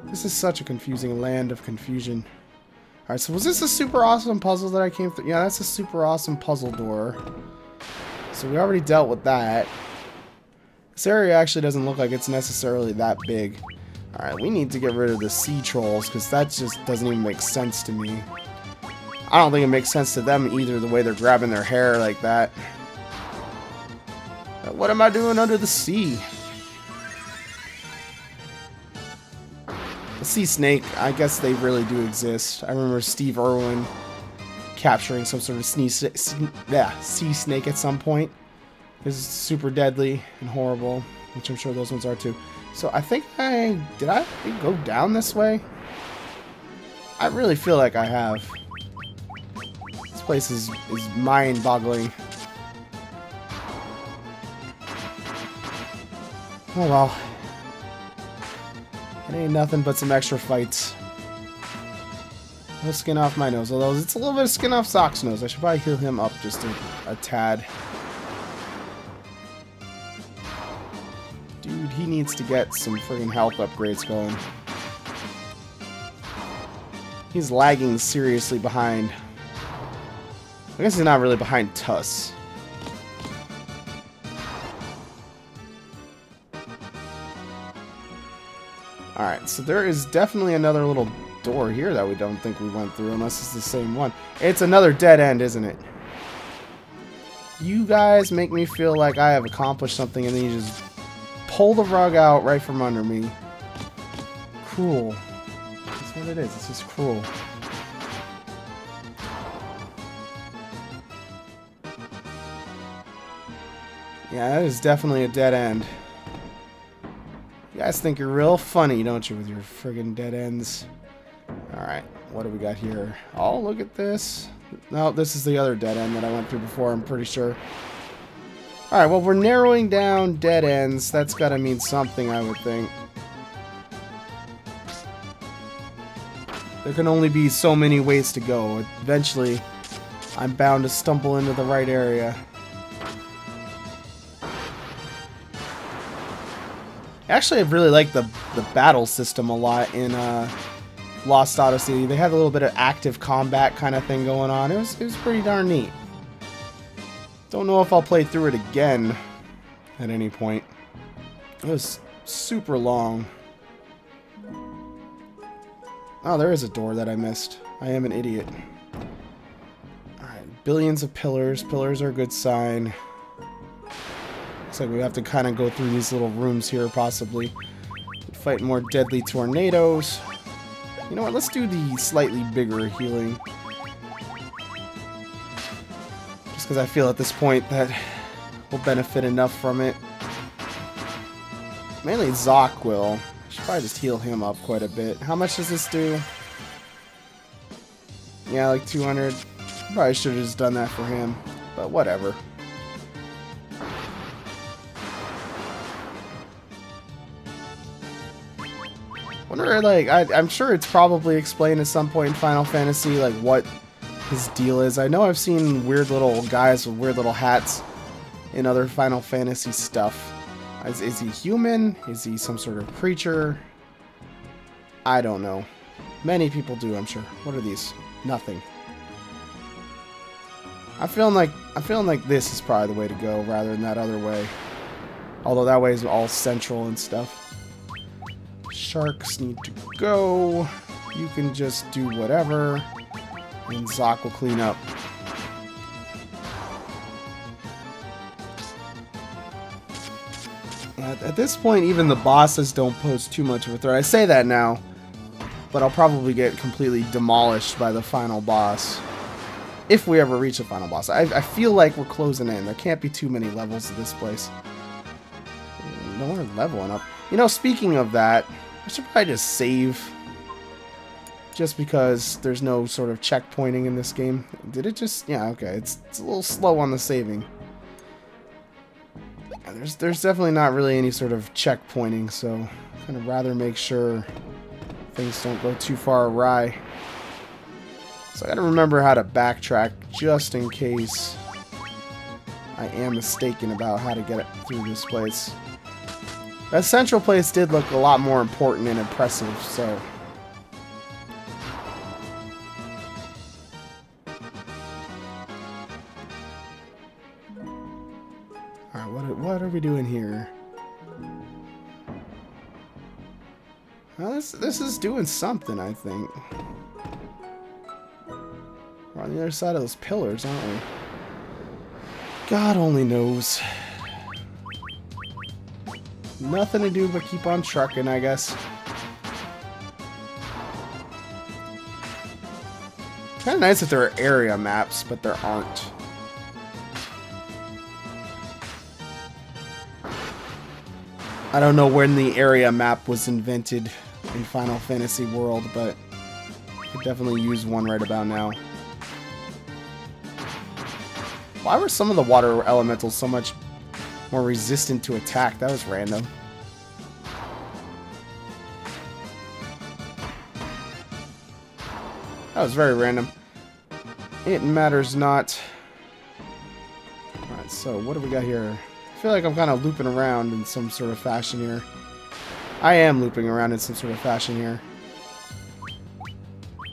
This is such a confusing land of confusion. Alright, so was this a super awesome puzzle that I came through? Yeah, that's a super awesome puzzle door. So we already dealt with that. This area actually doesn't look like it's necessarily that big. Alright, we need to get rid of the sea trolls, because that just doesn't even make sense to me. I don't think it makes sense to them either, the way they're grabbing their hair like that. What am I doing under the sea? The sea snake, I guess they really do exist. I remember Steve Irwin capturing some sort of sea snake at some point. It's super deadly and horrible, which I'm sure those ones are too. So I think did I go down this way? I really feel like I have. This place is mind-boggling. Oh well. It ain't nothing but some extra fights. No skin off my nose, although it's a little bit of skin off Sock's nose. I should probably heal him up just a tad. Dude, he needs to get some friggin' health upgrades going. He's lagging seriously behind. I guess he's not really behind Tuss. Alright, so there is definitely another little door here that we don't think we went through, unless it's the same one. It's another dead end, isn't it? You guys make me feel like I have accomplished something and then you just pull the rug out right from under me. Cruel. That's what it is. It's just cruel. Yeah, that is definitely a dead end. You guys think you're real funny, don't you, with your friggin' dead ends? Alright, what do we got here? Oh, look at this. No, this is the other dead end that I went through before, I'm pretty sure. Alright, well, we're narrowing down dead ends. That's gotta mean something, I would think. There can only be so many ways to go. Eventually, I'm bound to stumble into the right area. Actually, I really like the battle system a lot in Lost Odyssey. They had a little bit of active combat kind of thing going on. It was pretty darn neat. Don't know if I'll play through it again at any point. It was super long. Oh, there is a door that I missed. I am an idiot. Alright, billions of pillars. Pillars are a good sign. Looks like we have to kind of go through these little rooms here, possibly. Fight more deadly tornadoes. You know what? Let's do the slightly bigger healing. Just because I feel at this point that we'll benefit enough from it. Mainly Zoc will. I should probably just heal him up quite a bit. How much does this do? Yeah, like 200. Probably should have just done that for him. But whatever. Wonder, like, I'm sure it's probably explained at some point in Final Fantasy, like, what his deal is. I know I've seen weird little guys with weird little hats in other Final Fantasy stuff. Is he human? Is he some sort of creature? I don't know. Many people do, I'm sure. What are these? Nothing. I'm feeling like this is probably the way to go rather than that other way. Although that way is all central and stuff. Sharks need to go. You can just do whatever. And Zoc will clean up. At this point, even the bosses don't pose too much of a threat. I say that now, but I'll probably get completely demolished by the final boss. If we ever reach the final boss. I feel like we're closing in. There can't be too many levels of this place. No, we're leveling up. You know, speaking of that, I should probably just save. Just because there's no sort of checkpointing in this game. Did it just... Yeah, okay. It's a little slow on the saving. There's definitely not really any sort of checkpointing, so I'd kind of rather make sure things don't go too far awry. So I gotta remember how to backtrack just in case I am mistaken about how to get through this place. That central place did look a lot more important and impressive, so... Alright, what are we doing here? Well, this is doing something, I think. We're on the other side of those pillars, aren't we? God only knows. Nothing to do but keep on trucking, I guess. Kind of nice if there are area maps, but there aren't. I don't know when the area map was invented in Final Fantasy World, but I could definitely use one right about now. Why were some of the water elementals so much more resistant to attack? That was random. That was very random. It matters not. Alright, so what do we got here? I feel like I'm kind of looping around in some sort of fashion here. I am looping around in some sort of fashion here.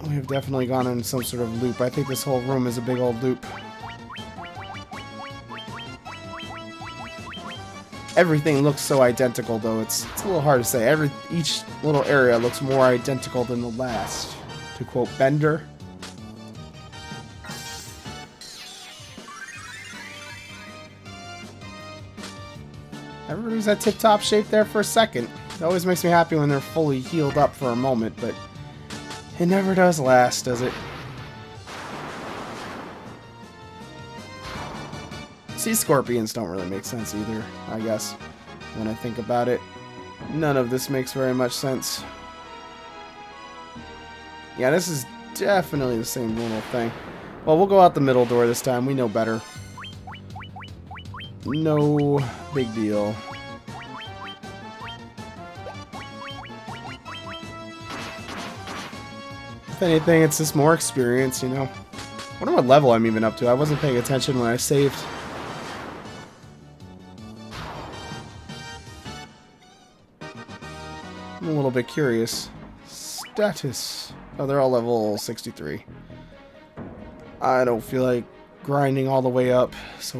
We have definitely gone in some sort of loop. I think this whole room is a big old loop. Everything looks so identical, though. It's a little hard to say. Each little area looks more identical than the last. To quote Bender. Everybody's at tip-top shape there for a second. It always makes me happy when they're fully healed up for a moment, but it never does last, does it? Sea scorpions don't really make sense either, I guess, when I think about it. None of this makes very much sense. Yeah, this is definitely the same little thing. Well, we'll go out the middle door this time. We know better. No big deal. If anything, it's just more experience, you know. I wonder what level I'm even up to. I wasn't paying attention when I saved. I'm a little bit curious. Status. Oh, they're all level 63. I don't feel like grinding all the way up, so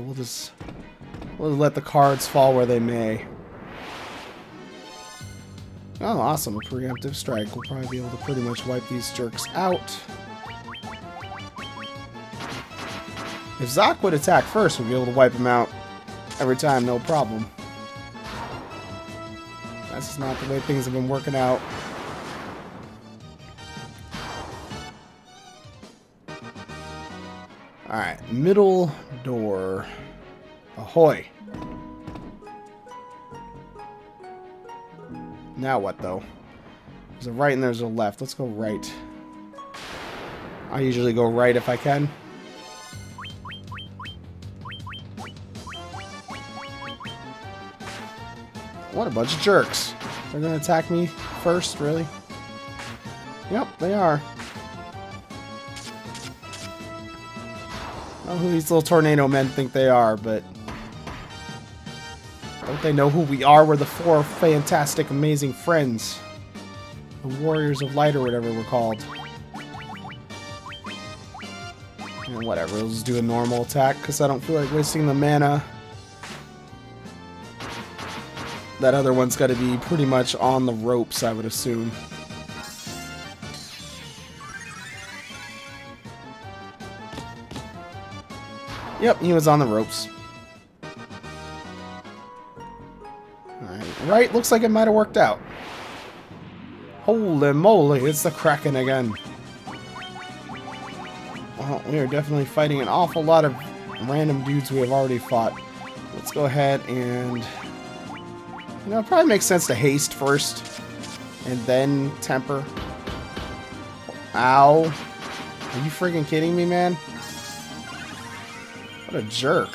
we'll let the cards fall where they may. Oh, awesome. A preemptive strike. We'll probably be able to pretty much wipe these jerks out. If Zoc would attack first, we'd be able to wipe him out every time, no problem. That's just not the way things have been working out. Alright, middle door. Ahoy! Now what, though? There's a right and there's a left. Let's go right. I usually go right if I can. What a bunch of jerks. They're gonna attack me first, really? Yep, they are. I don't know who these little tornado men think they are, but don't they know who we are? We're the four fantastic, amazing friends. The Warriors of Light or whatever we're called. And whatever, we'll just do a normal attack because I don't feel like wasting the mana. That other one's got to be pretty much on the ropes, I would assume. Yep, he was on the ropes. Alright, right, looks like it might have worked out. Holy moly, it's the Kraken again. Well, we are definitely fighting an awful lot of random dudes we have already fought. Let's go ahead and... You know, it probably makes sense to haste first, and then temper. Ow. Are you freaking kidding me, man? What a jerk.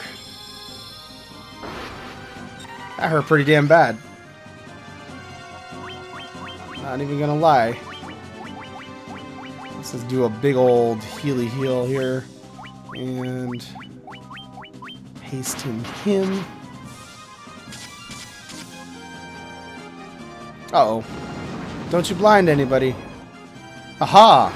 That hurt pretty damn bad. Not even gonna lie. Let's just do a big old healy heal here. And... haste him. Uh-oh. Don't you blind anybody. Aha!